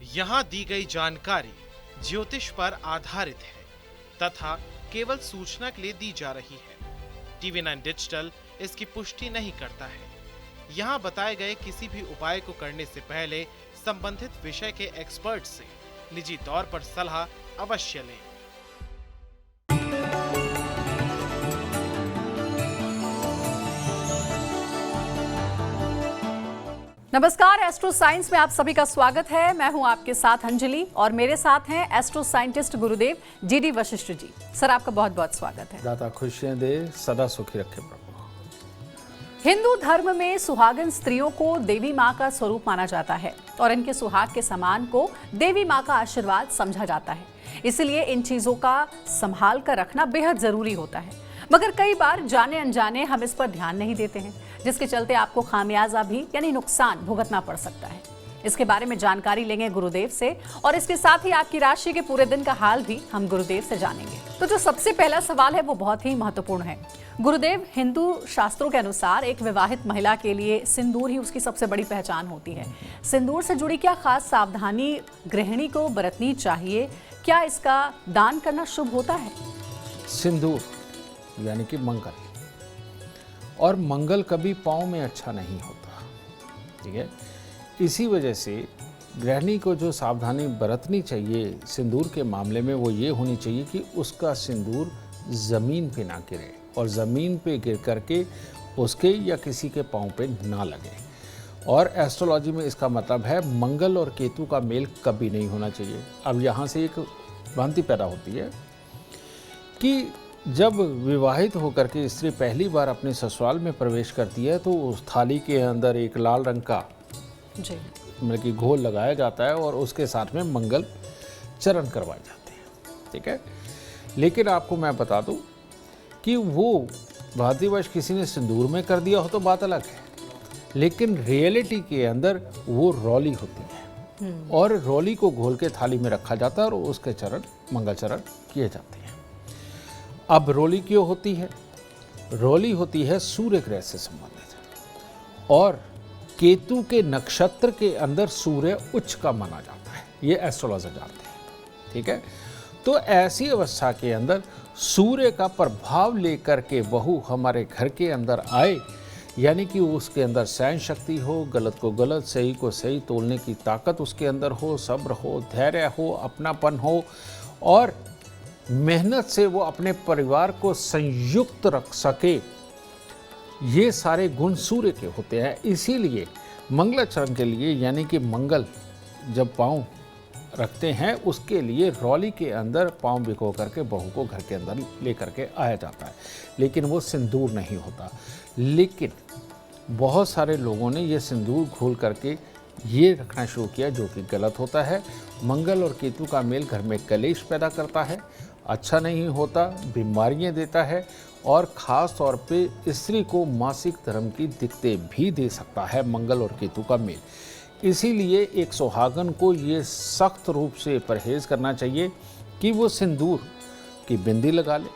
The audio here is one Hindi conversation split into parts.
यहाँ दी गई जानकारी ज्योतिष पर आधारित है तथा केवल सूचना के लिए दी जा रही है। टीवी 9 डिजिटल इसकी पुष्टि नहीं करता है। यहाँ बताए गए किसी भी उपाय को करने से पहले संबंधित विषय के एक्सपर्ट से निजी तौर पर सलाह अवश्य लें। नमस्कार, एस्ट्रो साइंस में आप सभी का स्वागत है। मैं हूं आपके साथ अंजलि और मेरे साथ हैं एस्ट्रो साइंटिस्ट गुरुदेव जीडी वशिष्ठ जी। सर, आपका बहुत बहुत स्वागत है। दाता खुशियां दे, सदा सुखी रखे प्रभु। हिंदू धर्म में सुहागन स्त्रियों को देवी माँ का स्वरूप माना जाता है और इनके सुहाग के समान को देवी माँ का आशीर्वाद समझा जाता है। इसलिए इन चीजों का संभाल कर रखना बेहद जरूरी होता है, मगर कई बार जाने अनजाने हम इस पर ध्यान नहीं देते हैं, जिसके चलते आपको खामियाजा भी यानी नुकसान भुगतना पड़ सकता है। इसके बारे में जानकारी लेंगे गुरुदेव से और इसके साथ ही आपकी राशि के पूरे दिन का हाल भी हम गुरुदेव से जानेंगे। तो जो सबसे पहला सवाल है वो बहुत ही महत्वपूर्ण है। गुरुदेव, हिंदू शास्त्रों के अनुसार एक विवाहित महिला के लिए सिंदूर ही उसकी सबसे बड़ी पहचान होती है। सिंदूर से जुड़ी क्या खास सावधानी गृहिणी को बरतनी चाहिए? क्या इसका दान करना शुभ होता है? सिंदूर यानी कि मंगल, और मंगल कभी पाँव में अच्छा नहीं होता, ठीक है। इसी वजह से गृहिणी को जो सावधानी बरतनी चाहिए सिंदूर के मामले में वो ये होनी चाहिए कि उसका सिंदूर ज़मीन पे ना गिरे और ज़मीन पे गिर करके उसके या किसी के पाँव पे ना लगे। और एस्ट्रोलॉजी में इसका मतलब है मंगल और केतु का मेल कभी नहीं होना चाहिए। अब यहाँ से एक भ्रांति पैदा होती है कि जब विवाहित होकर के स्त्री पहली बार अपने ससुराल में प्रवेश करती है तो उस थाली के अंदर एक लाल रंग का मतलब कि घोल लगाया जाता है और उसके साथ में मंगल चरण करवाए जाते हैं, ठीक है। लेकिन आपको मैं बता दूं कि वो भांतिवश किसी ने सिंदूर में कर दिया हो तो बात अलग है, लेकिन रियलिटी के अंदर वो रौली होती है और रौली को घोल के थाली में रखा जाता है और उसके चरण मंगल चरण किए जाते हैं। अब रोली क्यों होती है? रोली होती है सूर्य ग्रह से संबंधित और केतु के नक्षत्र के अंदर सूर्य उच्च का माना जाता है, ये एस्ट्रोलॉजर जानते हैं, ठीक है। तो ऐसी अवस्था के अंदर सूर्य का प्रभाव लेकर के बहू हमारे घर के अंदर आए, यानी कि उसके अंदर सहन शक्ति हो, गलत को गलत, सही को सही तोलने की ताकत उसके अंदर हो, सब्र हो, धैर्य हो, अपनापन हो और मेहनत से वो अपने परिवार को संयुक्त रख सके, ये सारे गुण सूर्य के होते हैं। इसीलिए मंगलाचरण के लिए यानी कि मंगल जब पाँव रखते हैं उसके लिए रौली के अंदर पाँव भिगो करके बहू को घर के अंदर ले करके आया जाता है, लेकिन वो सिंदूर नहीं होता। लेकिन बहुत सारे लोगों ने ये सिंदूर घोल करके ये रखना शुरू किया, जो कि गलत होता है। मंगल और केतु का मेल घर में कलेश पैदा करता है, अच्छा नहीं होता, बीमारियां देता है और ख़ास तौर पे स्त्री को मासिक धर्म की दिक्कतें भी दे सकता है मंगल और केतु का मेल। इसीलिए एक सुहागन को ये सख्त रूप से परहेज़ करना चाहिए कि वो सिंदूर की बिंदी लगा ले,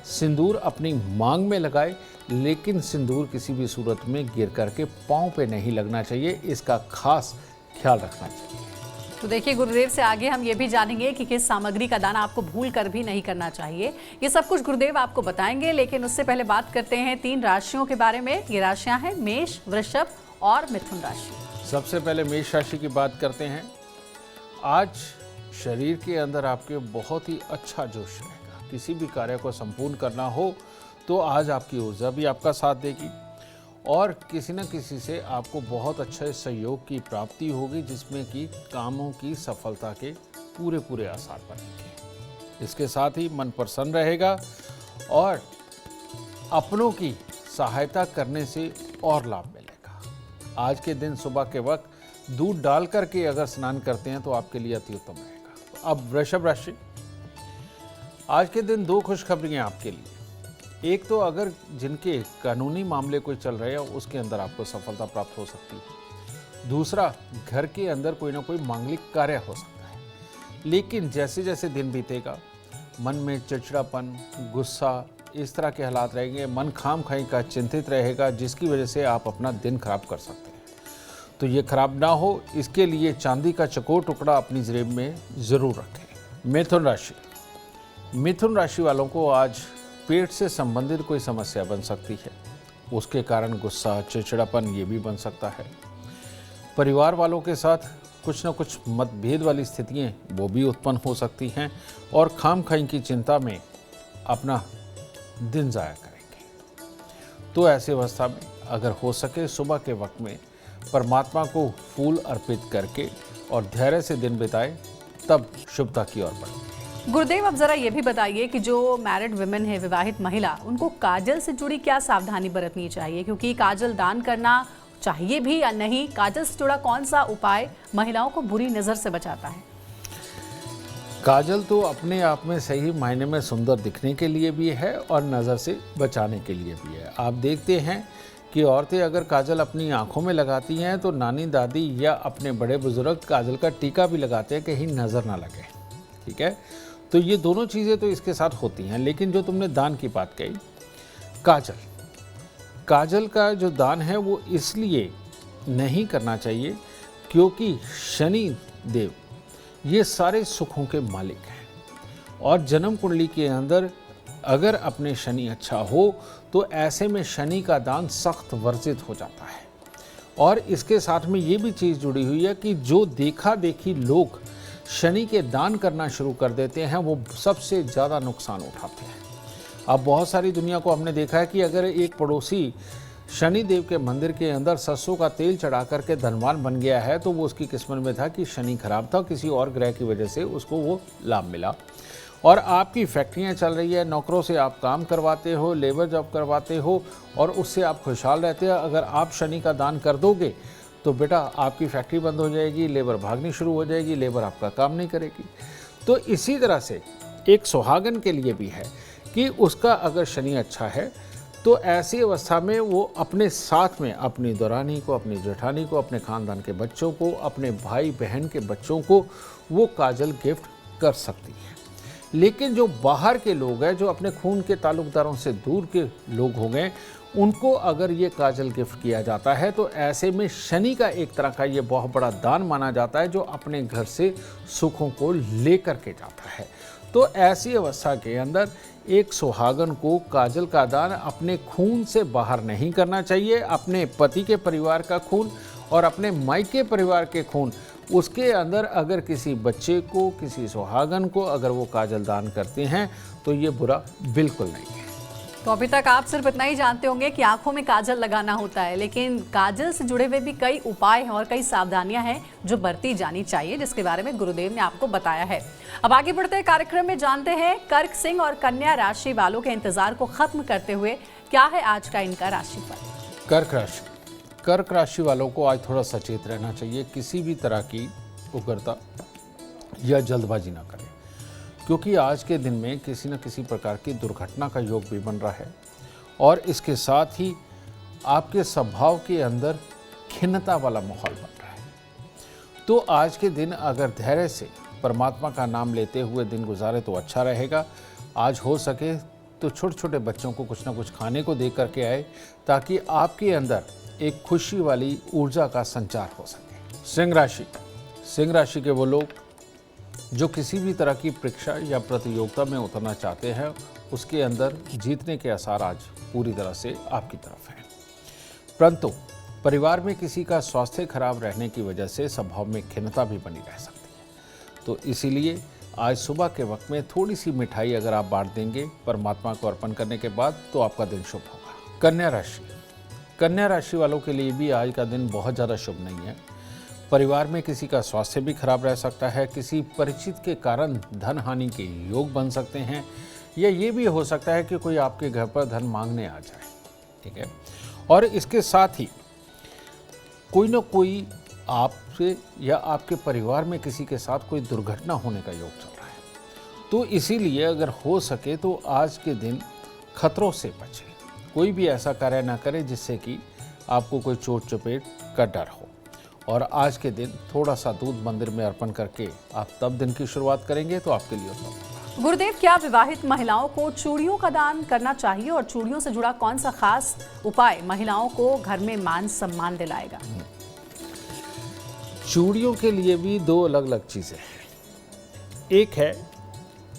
सिंदूर अपनी मांग में लगाए, लेकिन सिंदूर किसी भी सूरत में गिर करके पाँव पे नहीं लगना चाहिए, इसका खास ख्याल रखना चाहिए। तो देखिए गुरुदेव से आगे हम ये भी जानेंगे कि किस सामग्री का दान आपको भूल कर भी नहीं करना चाहिए। ये सब कुछ गुरुदेव आपको बताएंगे, लेकिन उससे पहले बात करते हैं 3 राशियों के बारे में। ये राशियां हैं मेष, वृषभ और मिथुन राशि। सबसे पहले मेष राशि की बात करते हैं। आज शरीर के अंदर आपके बहुत ही अच्छा जोश रहेगा। किसी भी कार्य को संपूर्ण करना हो तो आज आपकी ऊर्जा भी आपका साथ देगी और किसी न किसी से आपको बहुत अच्छे सहयोग की प्राप्ति होगी, जिसमें कि कामों की सफलता के पूरे आसार बनेंगे। इसके साथ ही मन प्रसन्न रहेगा और अपनों की सहायता करने से और लाभ मिलेगा। आज के दिन सुबह के वक्त दूध डाल करके अगर स्नान करते हैं तो आपके लिए अति उत्तम रहेगा। अब वृषभ राशि, आज के दिन 2 खुशखबरियां आपके लिए। एक तो अगर जिनके कानूनी मामले कोई चल रहे हैं उसके अंदर आपको सफलता प्राप्त हो सकती है। दूसरा, घर के अंदर कोई ना कोई मांगलिक कार्य हो सकता है, लेकिन जैसे जैसे दिन बीतेगा मन में चिड़चिड़ापन, गुस्सा, इस तरह के हालात रहेंगे। मन खाम खाई का चिंतित रहेगा, जिसकी वजह से आप अपना दिन खराब कर सकते हैं। तो ये खराब ना हो, इसके लिए चांदी का चकोर टुकड़ा अपनी जेब में ज़रूर रखें। मिथुन राशि, मिथुन राशि वालों को आज पेट से संबंधित कोई समस्या बन सकती है। उसके कारण गुस्सा, चिड़चिड़ापन ये भी बन सकता है। परिवार वालों के साथ कुछ न कुछ मतभेद वाली स्थितियाँ वो भी उत्पन्न हो सकती हैं और खामखाई की चिंता में अपना दिन ज़ाया करेंगे। तो ऐसी अवस्था में अगर हो सके सुबह के वक्त में परमात्मा को फूल अर्पित करके और धैर्य से दिन बिताए, तब शुभता की ओर बढ़े। गुरुदेव, अब जरा ये भी बताइए कि जो मैरिड वुमेन है, विवाहित महिला, उनको काजल से जुड़ी क्या सावधानी बरतनी चाहिए, क्योंकि काजल दान करना चाहिए भी या नहीं? काजल से जुड़ा कौन सा उपाय महिलाओं को बुरी नजर से बचाता है? काजल तो अपने आप में सही मायने में सुंदर दिखने के लिए भी है और नज़र से बचाने के लिए भी है। आप देखते हैं कि औरतें अगर काजल अपनी आंखों में लगाती हैं तो नानी दादी या अपने बड़े बुजुर्ग काजल का टीका भी लगाते हैं, कहीं नज़र ना लगे। ठीक है, तो ये दोनों चीज़ें तो इसके साथ होती हैं। लेकिन जो तुमने दान की बात कही, काजल का जो दान है वो इसलिए नहीं करना चाहिए क्योंकि शनि देव ये सारे सुखों के मालिक हैं और जन्म कुंडली के अंदर अगर अपने शनि अच्छा हो तो ऐसे में शनि का दान सख्त वर्जित हो जाता है। और इसके साथ में ये भी चीज़ जुड़ी हुई है कि जो देखा देखी लोग शनि के दान करना शुरू कर देते हैं वो सबसे ज़्यादा नुकसान उठाते हैं। अब बहुत सारी दुनिया को हमने देखा है कि अगर एक पड़ोसी शनि देव के मंदिर के अंदर सरसों का तेल चढ़ा करके धनवान बन गया है तो वो उसकी किस्मत में था कि शनि खराब था, किसी और ग्रह की वजह से उसको वो लाभ मिला। और आपकी फैक्ट्रियां चल रही है, नौकरों से आप काम करवाते हो, लेबर जॉब करवाते हो और उससे आप खुशहाल रहते हैं। अगर आप शनि का दान कर दोगे तो बेटा आपकी फैक्ट्री बंद हो जाएगी, लेबर भागनी शुरू हो जाएगी, लेबर आपका काम नहीं करेगी। तो इसी तरह से एक सुहागन के लिए भी है कि उसका अगर शनि अच्छा है तो ऐसी अवस्था में वो अपने साथ में अपनी दौरानी को, अपनी जेठानी को, अपने ख़ानदान के बच्चों को, अपने भाई बहन के बच्चों को वो काजल गिफ्ट कर सकती है। लेकिन जो बाहर के लोग हैं, जो अपने खून के ताल्लुकदारों से दूर के लोग हो गए, उनको अगर ये काजल गिफ्ट किया जाता है तो ऐसे में शनि का एक तरह का ये बहुत बड़ा दान माना जाता है जो अपने घर से सुखों को लेकर के जाता है। तो ऐसी अवस्था के अंदर एक सुहागन को काजल का दान अपने खून से बाहर नहीं करना चाहिए। अपने पति के परिवार का खून और अपने मायके परिवार के खून, उसके अंदर अगर किसी बच्चे को, किसी सुहागन को अगर वो काजल दान करते हैं तो ये बुरा बिल्कुल नहीं है। तो अभी तक आप सिर्फ इतना ही जानते होंगे कि आंखों में काजल लगाना होता है, लेकिन काजल से जुड़े हुए भी कई उपाय हैं और कई सावधानियां हैं जो बरती जानी चाहिए, जिसके बारे में गुरुदेव ने आपको बताया है। अब आगे बढ़ते हैं कार्यक्रम में, जानते हैं कर्क सिंह और कन्या राशि वालों के इंतजार को खत्म करते हुए क्या है आज का इनका राशिफल। कर्क राशि वालों को आज थोड़ा सचेत रहना चाहिए। किसी भी तरह की उग्रता या जल्दबाजी ना करें, क्योंकि आज के दिन में किसी न किसी प्रकार की दुर्घटना का योग भी बन रहा है और इसके साथ ही आपके स्वभाव के अंदर खिन्नता वाला माहौल बन रहा है। तो आज के दिन अगर धैर्य से परमात्मा का नाम लेते हुए दिन गुजारे तो अच्छा रहेगा। आज हो सके तो छोटे छोटे बच्चों को कुछ ना कुछ खाने को दे करके आए ताकि आपके अंदर एक खुशी वाली ऊर्जा का संचार हो सके। सिंह राशि के वो लोग जो किसी भी तरह की परीक्षा या प्रतियोगिता में उतरना चाहते हैं, उसके अंदर जीतने के आसार आज पूरी तरह से आपकी तरफ हैं। परंतु परिवार में किसी का स्वास्थ्य खराब रहने की वजह से स्वभाव में खिन्नता भी बनी रह सकती है। तो इसीलिए आज सुबह के वक्त में थोड़ी सी मिठाई अगर आप बांट देंगे परमात्मा को अर्पण करने के बाद तो आपका दिन शुभ होगा। कन्या राशि वालों के लिए भी आज का दिन बहुत ज़्यादा शुभ नहीं है। परिवार में किसी का स्वास्थ्य भी खराब रह सकता है, किसी परिचित के कारण धन हानि के योग बन सकते हैं, या ये भी हो सकता है कि कोई आपके घर पर धन मांगने आ जाए। ठीक है, और इसके साथ ही कोई ना कोई आपसे या आपके परिवार में किसी के साथ कोई दुर्घटना होने का योग चल रहा है। तो इसीलिए अगर हो सके तो आज के दिन खतरों से बचें, कोई भी ऐसा कार्य ना करें जिससे कि आपको कोई चोट चपेट का डर हो। और आज के दिन थोड़ा सा दूध मंदिर में अर्पण करके आप तब दिन की शुरुआत करेंगे तो आपके लिए उत्तम होगा। गुरुदेव, क्या विवाहित महिलाओं को चूड़ियों का दान करना चाहिए और चूड़ियों से जुड़ा कौन सा खास उपाय महिलाओं को घर में मान सम्मान दिलाएगा? चूड़ियों के लिए भी दो अलग अलग चीज़ें हैं। एक है,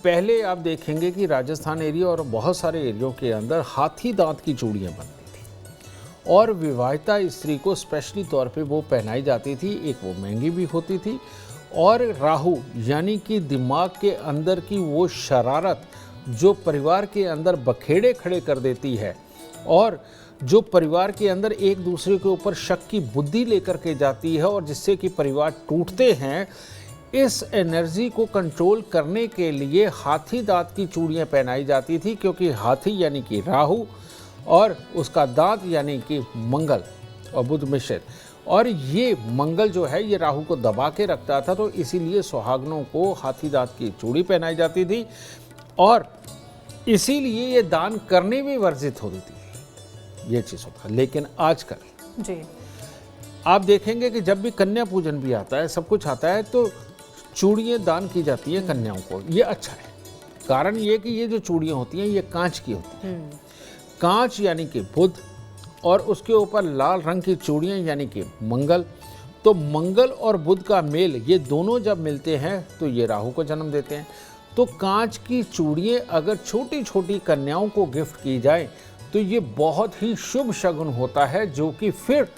पहले आप देखेंगे कि राजस्थान एरिया और बहुत सारे एरियो के अंदर हाथी दांत की चूड़ियाँ बनती थी और विवाहिता स्त्री को स्पेशली तौर पे वो पहनाई जाती थी। एक वो महंगी भी होती थी और राहु यानी कि दिमाग के अंदर की वो शरारत जो परिवार के अंदर बखेड़े खड़े कर देती है और जो परिवार के अंदर एक दूसरे के ऊपर शक की बुद्धि लेकर के जाती है और जिससे कि परिवार टूटते हैं, इस एनर्जी को कंट्रोल करने के लिए हाथी दांत की चूड़ियाँ पहनाई जाती थी, क्योंकि हाथी यानी कि राहु और उसका दांत यानी कि मंगल और बुध मिश्रित, और ये मंगल जो है ये राहु को दबा के रखता था, तो इसीलिए सुहागनों को हाथी दांत की चूड़ी पहनाई जाती थी और इसीलिए ये दान करने में वर्जित होती थी, ये चीज़ होता है। लेकिन आजकल जी आप देखेंगे कि जब भी कन्या पूजन भी आता है, सब कुछ आता है, तो चूड़ियाँ दान की जाती हैं कन्याओं को। ये अच्छा है, कारण ये कि ये जो चूड़ियाँ होती हैं ये कांच की होती हैं। कांच यानी कि बुध और उसके ऊपर लाल रंग की चूड़ियाँ यानी कि मंगल। तो मंगल और बुध का मेल, ये दोनों जब मिलते हैं तो ये राहु को जन्म देते हैं। तो कांच की चूड़ियाँ अगर छोटी छोटी कन्याओं को गिफ्ट की जाए तो ये बहुत ही शुभ शगुन होता है, जो कि फिर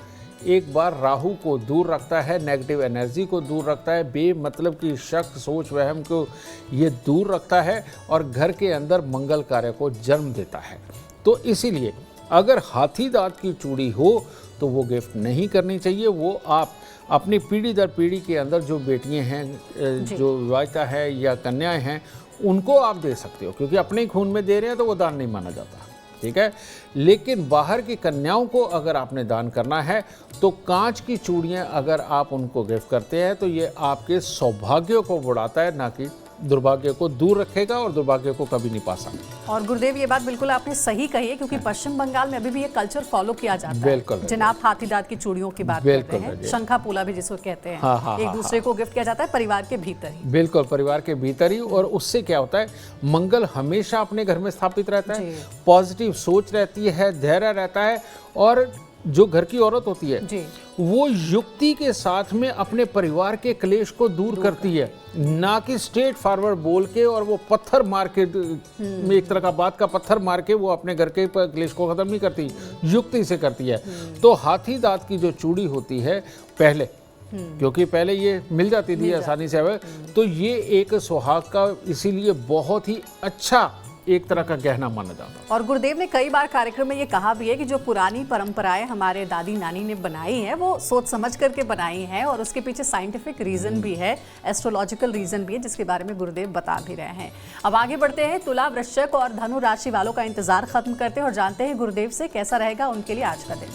एक बार राहु को दूर रखता है, नेगेटिव एनर्जी को दूर रखता है, बेमतलब की शक सोच वहम को ये दूर रखता है और घर के अंदर मंगल कार्य को जन्म देता है। तो इसीलिए अगर हाथी दांत की चूड़ी हो तो वो गिफ्ट नहीं करनी चाहिए। वो आप अपनी पीढ़ी दर पीढ़ी के अंदर जो बेटियां हैं, जो विवाहिता है या कन्याएं हैं, उनको आप दे सकते हो, क्योंकि अपने ही खून में दे रहे हैं तो वो दान नहीं माना जाता, ठीक है। लेकिन बाहर की कन्याओं को अगर आपने दान करना है तो कांच की चूड़ियाँ अगर आप उनको गिफ्ट करते हैं तो ये आपके सौभाग्य को बढ़ाता है, ना कि दुर्भाग्य को दूर रखेगा और दुर्भाग्य को कभी नहीं पा सकता। और गुरुदेव ये बात बिल्कुल आपने सही कही है, क्योंकि पश्चिम बंगाल में अभी भी ये कल्चर फॉलो किया जाता है। बिल्कुल जनाब हाथी दांत की चूड़ियों की बात करते हैं, शंखा पोला भी जिसको कहते हैं, हाँ, एक दूसरे को गिफ्ट किया जाता है परिवार के भीतर ही। बिल्कुल, परिवार के भीतर ही। और उससे क्या होता है, मंगल हमेशा अपने घर में स्थापित रहता है, पॉजिटिव सोच रहती है, धैर्य रहता है, और जो घर की औरत होती है वो युक्ति के साथ में अपने परिवार के क्लेश को दूर करती है, ना कि स्ट्रेट फॉरवर्ड बोल के और वो पत्थर मार के में एक तरह का बात का पत्थर मार के वो अपने घर के क्लेश को खत्म नहीं करती, युक्ति से करती है। तो हाथी दांत की जो चूड़ी होती है पहले, क्योंकि पहले ये मिल जाती थी आसानी से, तो ये एक सुहाग का इसीलिए बहुत ही अच्छा एक तरह का गहना माना जाता है। और गुरुदेव ने कई बार कार्यक्रम में ये कहा भी है कि जो पुरानी परंपराएं हमारे दादी नानी ने बनाई हैं वो सोच समझ करके बनाई हैं, और उसके पीछे साइंटिफिक रीजन भी है, एस्ट्रोलॉजिकल रीजन भी है, जिसके बारे में गुरुदेव बता भी रहे हैं। अब आगे बढ़ते हैं, तुला, वृश्चिक और धनु राशि वालों का इंतजार खत्म करते हैं और जानते हैं गुरुदेव से कैसा रहेगा उनके लिए आज का दिन।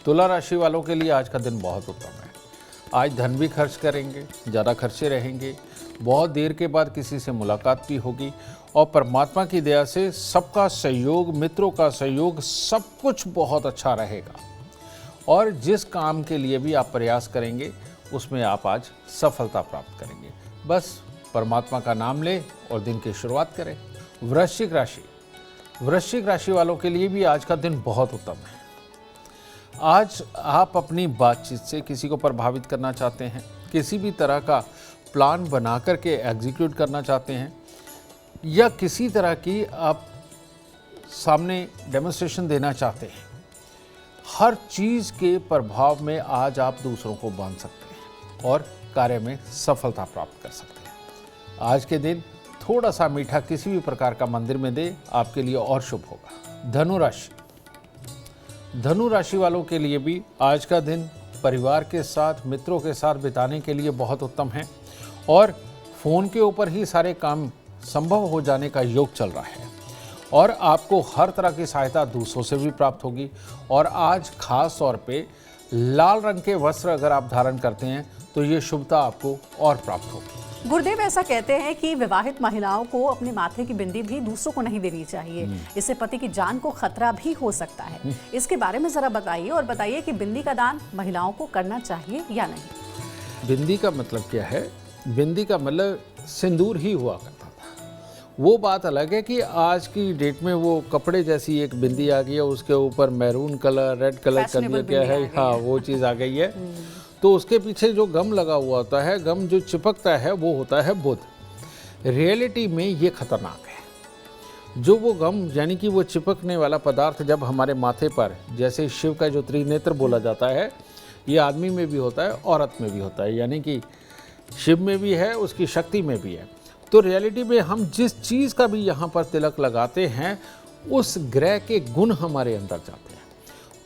तुला राशि वालों के लिए आज का दिन बहुत उत्तम है। आज धन भी खर्च करेंगे, ज़्यादा खर्चे रहेंगे, बहुत देर के बाद किसी से मुलाकात भी होगी और परमात्मा की दया से सबका सहयोग, मित्रों का सहयोग, सब कुछ बहुत अच्छा रहेगा। और जिस काम के लिए भी आप प्रयास करेंगे उसमें आप आज सफलता प्राप्त करेंगे। बस परमात्मा का नाम लें और दिन की शुरुआत करें। वृश्चिक राशि वालों के लिए भी आज का दिन बहुत उत्तम है। आज आप अपनी बातचीत से किसी को प्रभावित करना चाहते हैं, किसी भी तरह का प्लान बना करके एग्जीक्यूट करना चाहते हैं, या किसी तरह की आप सामने डेमोन्स्ट्रेशन देना चाहते हैं, हर चीज़ के प्रभाव में आज आप दूसरों को बांध सकते हैं और कार्य में सफलता प्राप्त कर सकते हैं। आज के दिन थोड़ा सा मीठा किसी भी प्रकार का मंदिर में दे, आपके लिए और शुभ होगा। धनु राशि वालों के लिए भी आज का दिन परिवार के साथ, मित्रों के साथ बिताने के लिए बहुत उत्तम है और फ़ोन के ऊपर ही सारे काम संभव हो जाने का योग चल रहा है और आपको हर तरह की सहायता दूसरों से भी प्राप्त होगी। और आज खास तौर पे लाल रंग के वस्त्र अगर आप धारण करते हैं तो ये शुभता आपको और प्राप्त होगी। गुरुदेव ऐसा कहते हैं कि विवाहित महिलाओं को अपने माथे की बिंदी भी दूसरों को नहीं देनी चाहिए, इससे पति की जान को खतरा भी हो सकता है। इसके बारे में जरा बताइए और बताइए कि बिंदी का दान महिलाओं को करना चाहिए या नहीं। बिंदी का मतलब क्या है? बिंदी का मतलब सिंदूर ही हुआ करता था। वो बात अलग है कि आज की डेट में वो कपड़े जैसी एक बिंदी आ गई है, उसके ऊपर मैरून कलर, रेड कलर कर दिया गया है। हाँ, वो चीज़ आ गई है। तो उसके पीछे जो गम लगा हुआ होता है, गम जो चिपकता है वो होता है बुध। रियलिटी में ये खतरनाक है। जो वो गम यानी कि वो चिपकने वाला पदार्थ जब हमारे माथे पर, जैसे शिव का जो त्रिनेत्र बोला जाता है, ये आदमी में भी होता है, औरत में भी होता है, यानी कि शिव में भी है, उसकी शक्ति में भी है। तो रियलिटी में हम जिस चीज़ का भी यहाँ पर तिलक लगाते हैं उस ग्रह के गुण हमारे अंदर जाते हैं।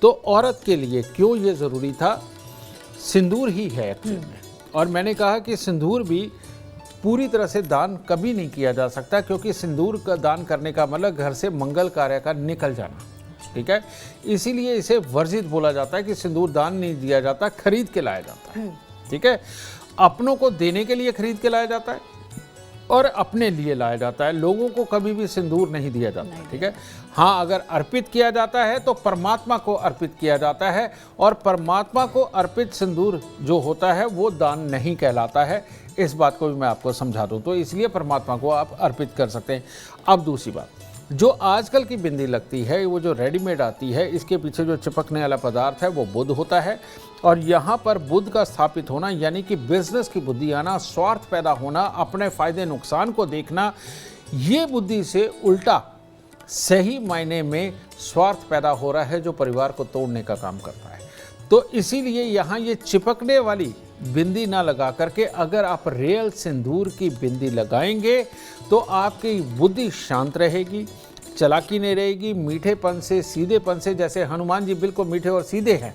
तो औरत के लिए क्यों ये ज़रूरी था? सिंदूर ही है एक्चुअल में। और मैंने कहा कि सिंदूर भी पूरी तरह से दान कभी नहीं किया जा सकता, क्योंकि सिंदूर का दान करने का मतलब घर से मंगल कार्य का निकल जाना, ठीक है। इसीलिए इसे वर्जित बोला जाता है कि सिंदूर दान नहीं दिया जाता, खरीद के लाया जाता है, ठीक है। अपनों को देने के लिए खरीद के लाया जाता है और अपने लिए लाया जाता है। लोगों को कभी भी सिंदूर नहीं दिया जाता, ठीक है। हाँ, अगर अर्पित किया जाता है तो परमात्मा को अर्पित किया जाता है, और परमात्मा को अर्पित सिंदूर जो होता है वो दान नहीं कहलाता है। इस बात को भी मैं आपको समझा दूं, तो इसलिए परमात्मा को आप अर्पित कर सकते हैं। अब दूसरी बात, जो आजकल की बिंदी लगती है, वो जो रेडीमेड आती है, इसके पीछे जो चिपकने वाला पदार्थ है वो बुध होता है। और यहाँ पर बुध का स्थापित होना यानी कि बिजनेस की बुद्धि आना, स्वार्थ पैदा होना, अपने फायदे नुकसान को देखना, ये बुद्धि से उल्टा सही मायने में स्वार्थ पैदा हो रहा है, जो परिवार को तोड़ने का काम करता है। तो इसीलिए यहाँ ये चिपकने वाली बिंदी ना लगा करके अगर आप रियल सिंदूर की बिंदी लगाएंगे तो आपकी बुद्धि शांत रहेगी, चालाकी नहीं रहेगी, मीठेपन से, सीधेपन से, जैसे हनुमान जी बिल्कुल मीठे और सीधे हैं,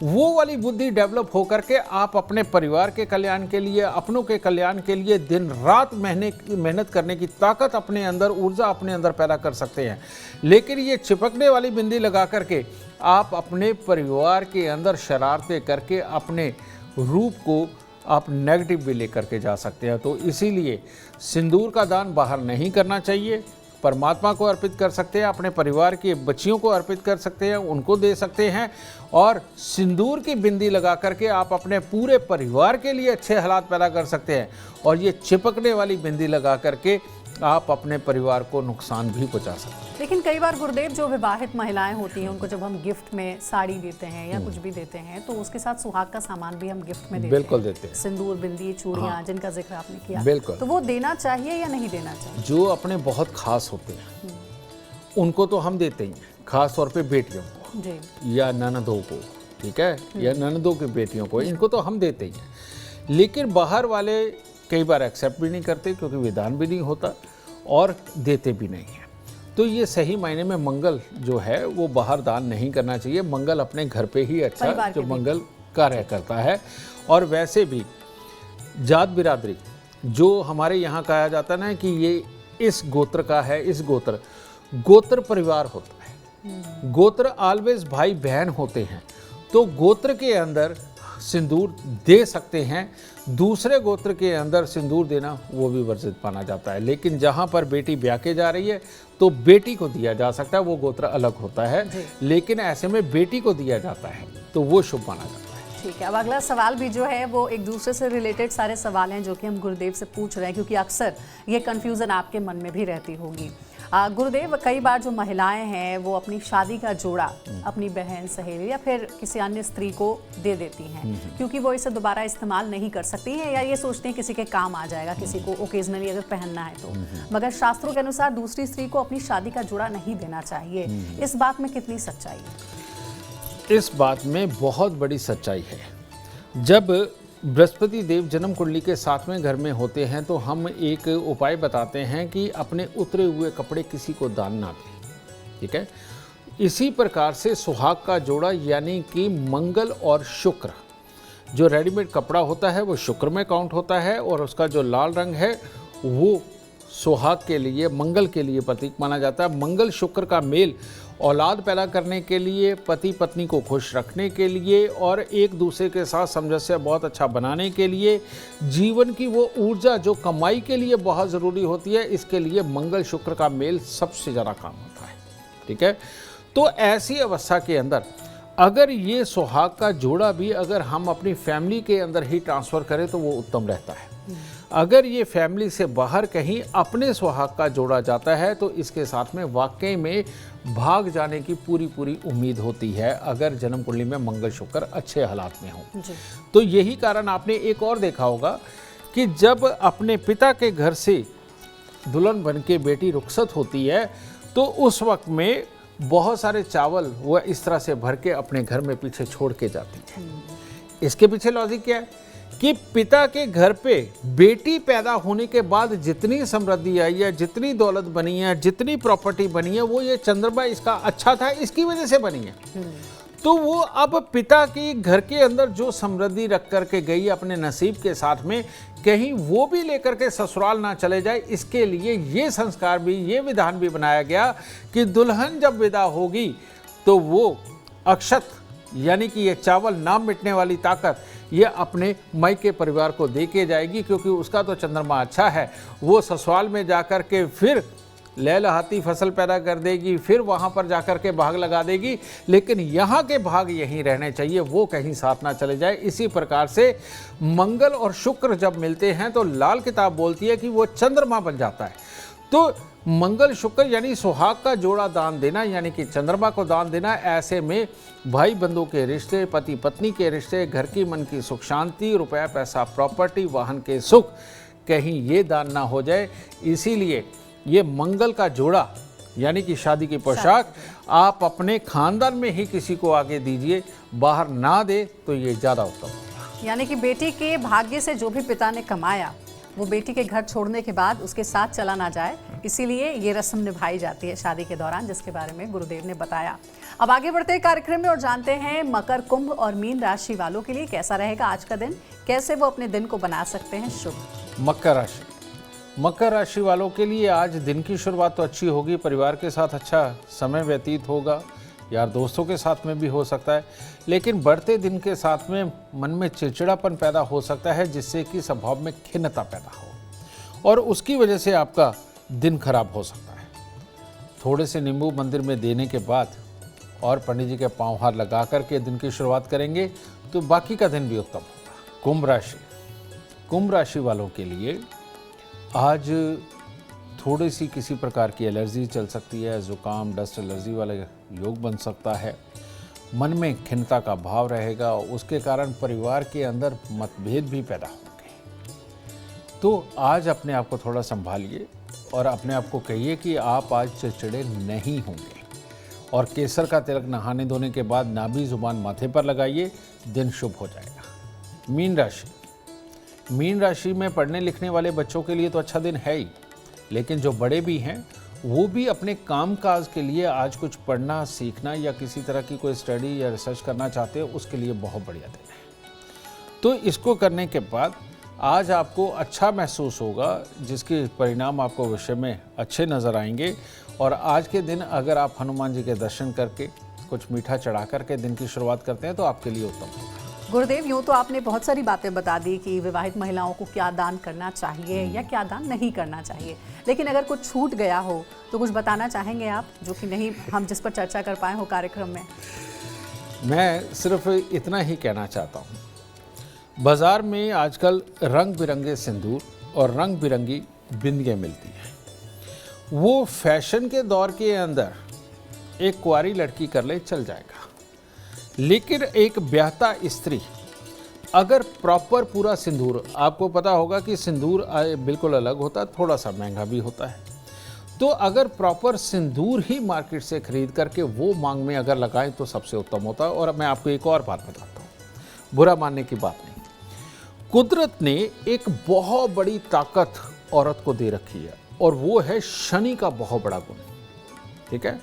वो वाली बुद्धि डेवलप होकर के आप अपने परिवार के कल्याण के लिए, अपनों के कल्याण के लिए दिन रात मेहनत करने की ताकत अपने अंदर, ऊर्जा अपने अंदर पैदा कर सकते हैं। लेकिन ये चिपकने वाली बिंदी लगा करके आप अपने परिवार के अंदर शरारतें करके अपने रूप को आप नेगेटिव भी लेकर के जा सकते हैं। तो इसीलिए सिंदूर का दान बाहर नहीं करना चाहिए। परमात्मा को अर्पित कर सकते हैं, अपने परिवार के बच्चियों को अर्पित कर सकते हैं, उनको दे सकते हैं। और सिंदूर की बिंदी लगा करके आप अपने पूरे परिवार के लिए अच्छे हालात पैदा कर सकते हैं। और ये चिपकने वाली बिंदी लगा करके आप अपने परिवार को नुकसान भी पहुंचा सकते हैं। लेकिन कई बार गुरुदेव, जो विवाहित महिलाएं होती हैं, उनको जब हम गिफ्ट में साड़ी देते हैं या कुछ भी देते हैं, तो उसके साथ सुहाग का सामान भी हम गिफ्ट में देते हैं। बिल्कुल देते हैं। सिंदूर, बिंदी, चूड़ियां, हाँ, जिनका जिक्र आपने किया, बिल्कुल। तो वो देना चाहिए या नहीं देना चाहिए? जो अपने बहुत खास होते हैं उनको तो हम देते ही हैं, खास तौर पे बेटियों को जी, या ननदों को, ठीक है, या ननदों की बेटियों को, इनको तो हम देते ही हैं। लेकिन बाहर वाले कई बार एक्सेप्ट भी नहीं करते, क्योंकि विधान भी नहीं होता और देते भी नहीं है। तो ये सही मायने में मंगल जो है वो बाहर दान नहीं करना चाहिए। मंगल अपने घर पे ही अच्छा जो मंगल कार्य करता है। और वैसे भी जात बिरादरी जो हमारे यहाँ कहा जाता है ना कि ये इस गोत्र का है, इस गोत्र परिवार होता है। गोत्र ऑलवेज भाई बहन होते हैं। तो गोत्र के अंदर सिंदूर दे सकते हैं, दूसरे गोत्र के अंदर सिंदूर देना वो भी वर्जित माना जाता है। लेकिन जहाँ पर बेटी ब्याह के जा रही है तो बेटी को दिया जा सकता है, वो गोत्र अलग होता है। लेकिन ऐसे में बेटी को दिया जाता है तो वो शुभ माना जाता है। ठीक है। अब अगला सवाल भी जो है वो एक दूसरे से रिलेटेड सारे सवाल हैं जो कि हम गुरुदेव से पूछ रहे हैं, क्योंकि अक्सर ये कन्फ्यूज़न आपके मन में भी रहती होगी। गुरुदेव, कई बार जो महिलाएं हैं वो अपनी शादी का जोड़ा अपनी बहन, सहेली या फिर किसी अन्य स्त्री को दे देती हैं, क्योंकि वो इसे दोबारा इस्तेमाल नहीं कर सकती हैं, या ये सोचते हैं किसी के काम आ जाएगा, किसी को ओकेजनली अगर पहनना है तो। मगर शास्त्रों के अनुसार दूसरी स्त्री को अपनी शादी का जोड़ा नहीं देना चाहिए। इस बात में कितनी सच्चाई है? इस बात में बहुत बड़ी सच्चाई है। जब बृहस्पति देव जन्म कुंडली के 7वें घर में होते हैं तो हम एक उपाय बताते हैं कि अपने उतरे हुए कपड़े किसी को दान ना दें, ठीक है। इसी प्रकार से सुहाग का जोड़ा यानी कि मंगल और शुक्र, जो रेडीमेड कपड़ा होता है वो शुक्र में काउंट होता है, और उसका जो लाल रंग है वो सुहाग के लिए, मंगल के लिए प्रतीक माना जाता है। मंगल शुक्र का मेल औलाद पैदा करने के लिए, पति पत्नी को खुश रखने के लिए और एक दूसरे के साथ सामंजस्य बहुत अच्छा बनाने के लिए, जीवन की वो ऊर्जा जो कमाई के लिए बहुत ज़रूरी होती है, इसके लिए मंगल शुक्र का मेल सबसे ज़्यादा काम होता है, ठीक है। तो ऐसी अवस्था के अंदर अगर ये सुहाग का जोड़ा भी अगर हम अपनी फैमिली के अंदर ही ट्रांसफ़र करें तो वो उत्तम रहता है। अगर ये फैमिली से बाहर कहीं अपने सुहाग का जोड़ा जाता है तो इसके साथ में वाकई में भाग जाने की पूरी उम्मीद होती है, अगर जन्म कुंडली में मंगल शुक्र अच्छे हालात में हो। तो यही कारण आपने एक और देखा होगा कि जब अपने पिता के घर से दुल्हन बन के बेटी रुखसत होती है तो उस वक्त में बहुत सारे चावल वो इस तरह से भर के अपने घर में पीछे छोड़ के जाती है। इसके पीछे लॉजिक क्या है कि पिता के घर पे बेटी पैदा होने के बाद जितनी समृद्धि आई है, जितनी दौलत बनी है, जितनी प्रॉपर्टी बनी है, वो ये चंद्रमा इसका अच्छा था इसकी वजह से बनी है। तो वो अब पिता की घर के अंदर जो समृद्धि रख करके गई अपने नसीब के साथ में, कहीं वो भी लेकर के ससुराल ना चले जाए, इसके लिए ये संस्कार भी, ये विधान भी बनाया गया कि दुल्हन जब विदा होगी तो वो अक्षत यानी कि ये चावल ना मिटने वाली ताकत ये अपने मायके परिवार को दे के जाएगी, क्योंकि उसका तो चंद्रमा अच्छा है। वो ससुराल में जाकर के फिर लहलहाती फसल पैदा कर देगी, फिर वहाँ पर जाकर के भाग लगा देगी, लेकिन यहाँ के भाग यहीं रहने चाहिए, वो कहीं साथ ना चले जाए। इसी प्रकार से मंगल और शुक्र जब मिलते हैं तो लाल किताब बोलती है कि वो चंद्रमा बन जाता है। तो मंगल शुक्र यानी सुहाग का जोड़ा दान देना, यानी कि चंद्रमा को दान देना, ऐसे में भाई बंधु के रिश्ते, पति पत्नी के रिश्ते, घर की मन की सुख शांति, रुपया पैसा प्रॉपर्टी वाहन के सुख, कहीं ये दान ना हो जाए। इसीलिए ये मंगल का जोड़ा यानी कि शादी की पोशाक आप अपने खानदान में ही किसी को आगे दीजिए, बाहर ना दे तो ये ज़्यादा उत्तम होगा। यानी कि बेटी के भाग्य से जो भी पिता ने कमाया वो बेटी के घर छोड़ने के बाद उसके साथ चला ना जाए, इसीलिए ये रस्म निभाई जाती है शादी के दौरान, जिसके बारे में गुरुदेव ने बताया। अब आगे बढ़ते हैं कार्यक्रम में और जानते हैं मकर, कुंभ और मीन राशि वालों के लिए कैसा रहेगा आज का दिन, कैसे वो अपने दिन को बना सकते हैं शुभ। मकर राशि वालों के लिए आज दिन की शुरुआत तो अच्छी होगी, परिवार के साथ अच्छा समय व्यतीत होगा, यार दोस्तों के साथ में भी हो सकता है, लेकिन बढ़ते दिन के साथ में मन में चिड़चिड़ापन पैदा हो सकता है, जिससे कि स्वभाव में खिन्नता पैदा हो और उसकी वजह से आपका दिन खराब हो सकता है। थोड़े से नींबू मंदिर में देने के बाद और पंडित जी के पाँव हार लगा करके दिन की शुरुआत करेंगे तो बाकी का दिन भी उत्तम होगा। कुंभ राशि वालों के लिए आज थोड़ी सी किसी प्रकार की एलर्जी चल सकती है, जुकाम डस्ट एलर्जी वाला योग बन सकता है, मन में खिन्नता का भाव रहेगा, उसके कारण परिवार के अंदर मतभेद भी पैदा होंगे। तो आज अपने आप को थोड़ा संभालिए और अपने आप को कहिए कि आप आज चिड़चिड़े नहीं होंगे, और केसर का तिलक नहाने धोने के बाद नाभि जुबान माथे पर लगाइए, दिन शुभ हो जाएगा। मीन राशि में पढ़ने लिखने वाले बच्चों के लिए तो अच्छा दिन है ही, लेकिन जो बड़े भी हैं वो भी अपने काम काज के लिए आज कुछ पढ़ना सीखना या किसी तरह की कोई स्टडी या रिसर्च करना चाहते हो, उसके लिए बहुत बढ़िया दिन है। तो इसको करने के बाद आज आपको अच्छा महसूस होगा, जिसके परिणाम आपको भविष्य में अच्छे नज़र आएंगे। और आज के दिन अगर आप हनुमान जी के दर्शन करके कुछ मीठा चढ़ा करके दिन की शुरुआत करते हैं तो आपके लिए उत्तम होगा। गुरुदेव, यूँ तो आपने बहुत सारी बातें बता दी कि विवाहित महिलाओं को क्या दान करना चाहिए या क्या दान नहीं करना चाहिए, लेकिन अगर कुछ छूट गया हो तो कुछ बताना चाहेंगे आप, जो कि नहीं हम जिस पर चर्चा कर पाए हो कार्यक्रम में? मैं सिर्फ इतना ही कहना चाहता हूँ, बाज़ार में आजकल रंग बिरंगे सिंदूर और रंग बिरंगी बिंदियाँ मिलती हैं। वो फैशन के दौर के अंदर एक कुंवारी लड़की कर ले चल जाएगा, लेकिन एक ब्याहता स्त्री अगर प्रॉपर पूरा सिंदूर, आपको पता होगा कि सिंदूर बिल्कुल अलग होता है, थोड़ा सा महंगा भी होता है, तो अगर प्रॉपर सिंदूर ही मार्केट से खरीद करके वो मांग में अगर लगाएं तो सबसे उत्तम होता है। और मैं आपको एक और बात बताता हूँ, बुरा मानने की बात नहीं, कुदरत ने एक बहुत बड़ी ताकत औरत को दे रखी है और वो है शनि का बहुत बड़ा गुण, ठीक है।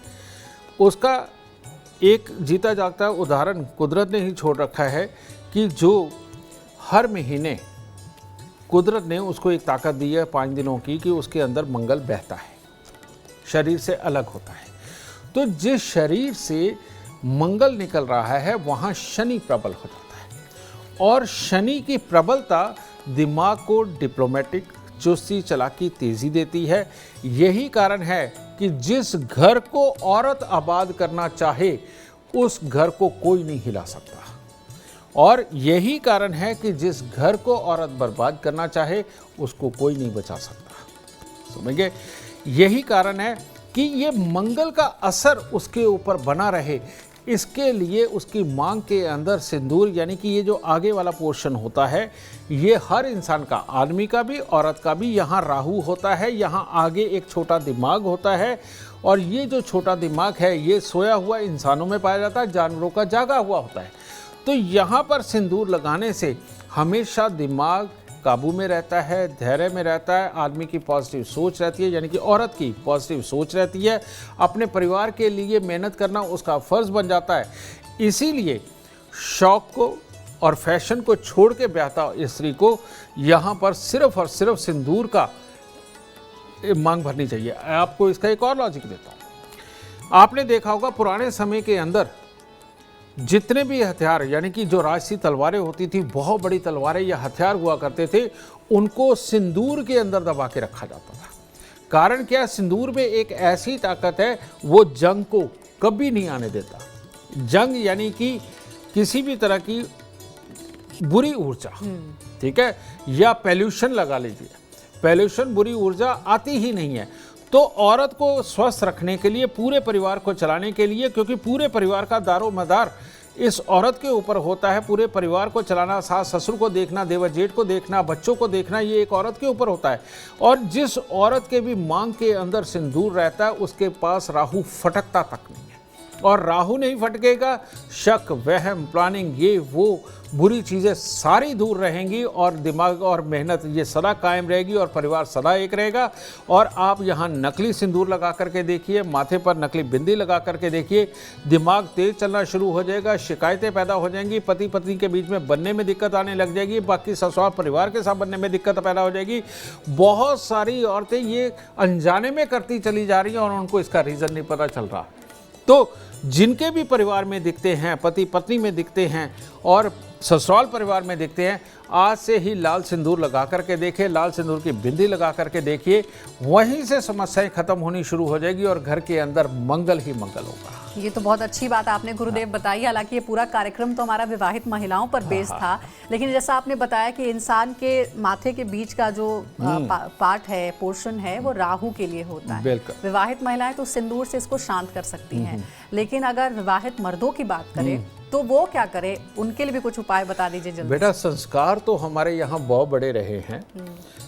उसका एक जीता जागता उदाहरण कुदरत ने ही छोड़ रखा है कि जो हर महीने कुदरत ने उसको एक ताकत दी है 5 दिनों की कि उसके अंदर मंगल बहता है, शरीर से अलग होता है। तो जिस शरीर से मंगल निकल रहा है वहाँ शनि प्रबल हो जाता है, और शनि की प्रबलता दिमाग को डिप्लोमेटिक, चुस्ती चालाकी, तेज़ी देती है। यही कारण है कि जिस घर को औरत आबाद करना चाहे उस घर को कोई नहीं हिला सकता। और यही कारण है कि जिस घर को औरत बर्बाद करना चाहे उसको कोई नहीं बचा सकता। समझिए, यही कारण है कि ये मंगल का असर उसके ऊपर बना रहे, इसके लिए उसकी मांग के अंदर सिंदूर, यानी कि ये जो आगे वाला पोर्शन होता है, ये हर इंसान का, आदमी का भी औरत का भी, यहाँ राहु होता है, यहाँ आगे एक छोटा दिमाग होता है, और ये जो छोटा दिमाग है ये सोया हुआ इंसानों में पाया जाता है, जानवरों का जागा हुआ होता है। तो यहाँ पर सिंदूर लगाने से हमेशा दिमाग काबू में रहता है, धैर्य में रहता है, आदमी की पॉजिटिव सोच रहती है, यानी कि औरत की पॉजिटिव सोच रहती है, अपने परिवार के लिए मेहनत करना उसका फर्ज बन जाता है। इसीलिए शौक को और फैशन को छोड़ के ब्याहता स्त्री को यहाँ पर सिर्फ और सिर्फ सिंदूर का मांग भरनी चाहिए। आपको इसका एक और लॉजिक देता हूँ। आपने देखा होगा पुराने समय के अंदर जितने भी हथियार, यानी कि जो राजसी तलवारें होती थी, बहुत बड़ी तलवारें या हथियार हुआ करते थे, उनको सिंदूर के अंदर दबा के रखा जाता था। कारण क्या? सिंदूर में एक ऐसी ताकत है, वो जंग को कभी नहीं आने देता। जंग यानी कि किसी भी तरह की बुरी ऊर्जा, ठीक है, या पॉल्यूशन लगा लीजिए, पॉल्यूशन, बुरी ऊर्जा आती ही नहीं है। तो औरत को स्वस्थ रखने के लिए, पूरे परिवार को चलाने के लिए, क्योंकि पूरे परिवार का दारोमदार इस औरत के ऊपर होता है, पूरे परिवार को चलाना, सास ससुर को देखना, देवर जेठ को देखना, बच्चों को देखना, ये एक औरत के ऊपर होता है। और जिस औरत के भी मांग के अंदर सिंदूर रहता है, उसके पास राहु फटकता तक नहीं है। और राहु नहीं फटकेगा, शक, वहम, प्लानिंग, ये वो बुरी चीज़ें सारी दूर रहेंगी, और दिमाग और मेहनत ये सदा कायम रहेगी, और परिवार सदा एक रहेगा। और आप यहाँ नकली सिंदूर लगा करके देखिए, माथे पर नकली बिंदी लगा करके देखिए, दिमाग तेज चलना शुरू हो जाएगा, शिकायतें पैदा हो जाएंगी, पति पत्नी के बीच में बनने में दिक्कत आने लग जाएगी, बाकी ससुराल परिवार के साथ बनने में दिक्कत पैदा हो जाएगी। बहुत सारी औरतें ये अनजाने में करती चली जा रही हैं और उनको इसका रीज़न नहीं पता चल रहा। तो जिनके भी परिवार में दिखते हैं, पति पत्नी में दिखते हैं और ससुराल परिवार में दिखते हैं, आज से ही लाल सिंदूर लगा करके देखिए, लाल सिंदूर की बिंदी लगा करके देखिए, वहीं से समस्याएं खत्म होनी शुरू हो जाएगी और घर के अंदर मंगल ही मंगल होगा। ये तो बहुत अच्छी बात आपने गुरुदेव बताई। हालांकि ये पूरा कार्यक्रम तो हमारा विवाहित महिलाओं पर बेस्ड था, लेकिन जैसा आपने बताया कि इंसान के माथे के बीच का जो पार्ट है, पोर्शन है, वो राहु के लिए होता है। विवाहित महिलाएं तो सिंदूर से इसको शांत कर सकती हैं, लेकिन अगर विवाहित मर्दों की बात करें तो वो क्या करें? उनके लिए भी कुछ उपाय बता दीजिए जल्दी। बेटा, संस्कार तो हमारे यहाँ बहुत बड़े रहे हैं,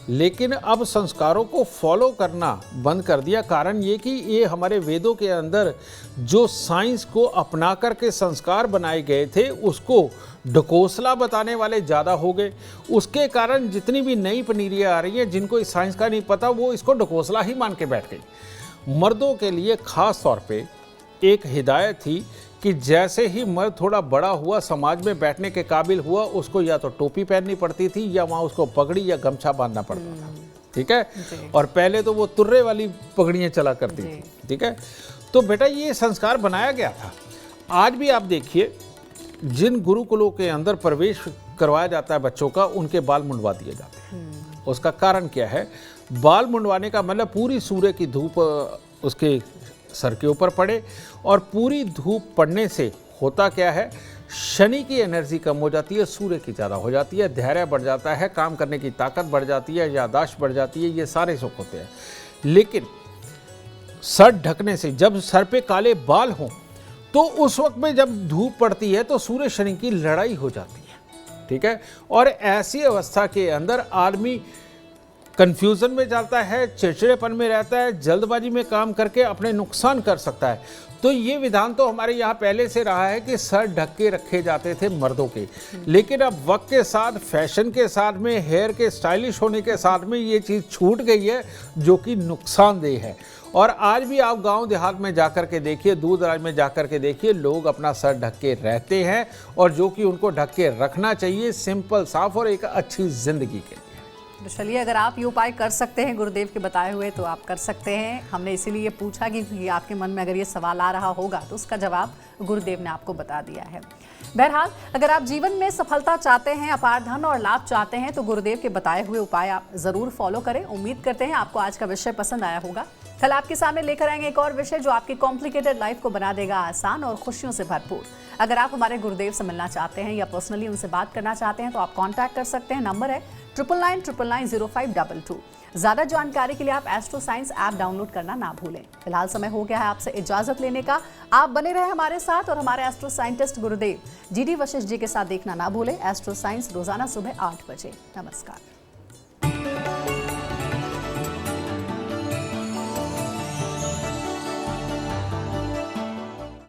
लेकिन अब संस्कारों को फॉलो करना बंद कर दिया। कारण ये कि ये हमारे वेदों के अंदर जो साइंस को अपना करके संस्कार बनाए गए थे, उसको ढकोसला बताने वाले ज़्यादा हो गए। उसके कारण जितनी भी नई पनीरियाँ आ रही हैं, जिनको इस साइंस का नहीं पता, वो इसको ढकोसला ही मान के बैठ गई। मर्दों के लिए ख़ास तौर पे एक हिदायत थी कि जैसे ही मर्द थोड़ा बड़ा हुआ, समाज में बैठने के काबिल हुआ, उसको या तो टोपी पहननी पड़ती थी या वहाँ उसको पगड़ी या गमछा बांधना पड़ता था, ठीक है। और पहले तो वो तुर्रे वाली पगड़ियाँ चला करती थी, ठीक है। तो बेटा, ये संस्कार बनाया गया था। आज भी आप देखिए, जिन गुरुकुलों के अंदर प्रवेश करवाया जाता है बच्चों का, उनके बाल मुंडवा दिए जाते हैं। उसका कारण क्या है? बाल मुंडवाने का मतलब पूरी सूर्य की धूप उसके सर के ऊपर पड़े, और पूरी धूप पड़ने से होता क्या है, शनि की एनर्जी कम हो जाती है, सूर्य की ज़्यादा हो जाती है, धैर्य बढ़ जाता है, काम करने की ताकत बढ़ जाती है, याददाश्त बढ़ जाती है, ये सारे सुख होते हैं। लेकिन सर ढकने से, जब सर पे काले बाल हों, तो उस वक्त में जब धूप पड़ती है तो सूर्य शनि की लड़ाई हो जाती है, ठीक है। और ऐसी अवस्था के अंदर आदमी कंफ्यूजन में जाता है, चिड़चिड़ेपन में रहता है, जल्दबाजी में काम करके अपने नुकसान कर सकता है। तो ये विधान तो हमारे यहाँ पहले से रहा है कि सर ढक के रखे जाते थे मर्दों के, लेकिन अब वक्त के साथ, फैशन के साथ में, हेयर के स्टाइलिश होने के साथ में ये चीज़ छूट गई है, जो कि नुकसानदेह है। और आज भी आप गांव देहात में जाकर के देखिए, दूर दराज में जाकर के देखिए, लोग अपना सर ढक के रहते हैं, और जो कि उनको ढक के रखना चाहिए, सिंपल, साफ और एक अच्छी जिंदगी के लिए। तो चलिए, अगर आप ये उपाय कर सकते हैं गुरुदेव के बताए हुए, तो आप कर सकते हैं। हमने इसीलिए ये पूछा कि आपके मन में अगर ये सवाल आ रहा होगा तो उसका जवाब गुरुदेव ने आपको बता दिया है। बहरहाल अगर आप जीवन में सफलता चाहते हैं, अपार धन और लाभ चाहते हैं तो गुरुदेव के बताए हुए उपाय आप जरूर फॉलो करें। उम्मीद करते हैं आपको आज का विषय पसंद आया होगा। कल आपके सामने लेकर आएंगे एक और विषय जो आपकी कॉम्प्लिकेटेड लाइफ को बना देगा आसान और खुशियों से भरपूर। अगर आप हमारे गुरुदेव से मिलना चाहते हैं या पर्सनली उनसे बात करना चाहते हैं तो आप कॉन्टैक्ट कर सकते हैं। नंबर है 9999900522। ज्यादा जानकारी के लिए आप एस्ट्रो साइंस ऐप डाउनलोड करना ना भूलें। फिलहाल समय हो गया है आपसे इजाजत लेने का। आप बने रहे हमारे साथ और हमारे एस्ट्रो साइंटिस्ट गुरुदेव GD वशिष्ठ जी के साथ देखना ना भूलें एस्ट्रो साइंस रोजाना सुबह 8 बजे। नमस्कार।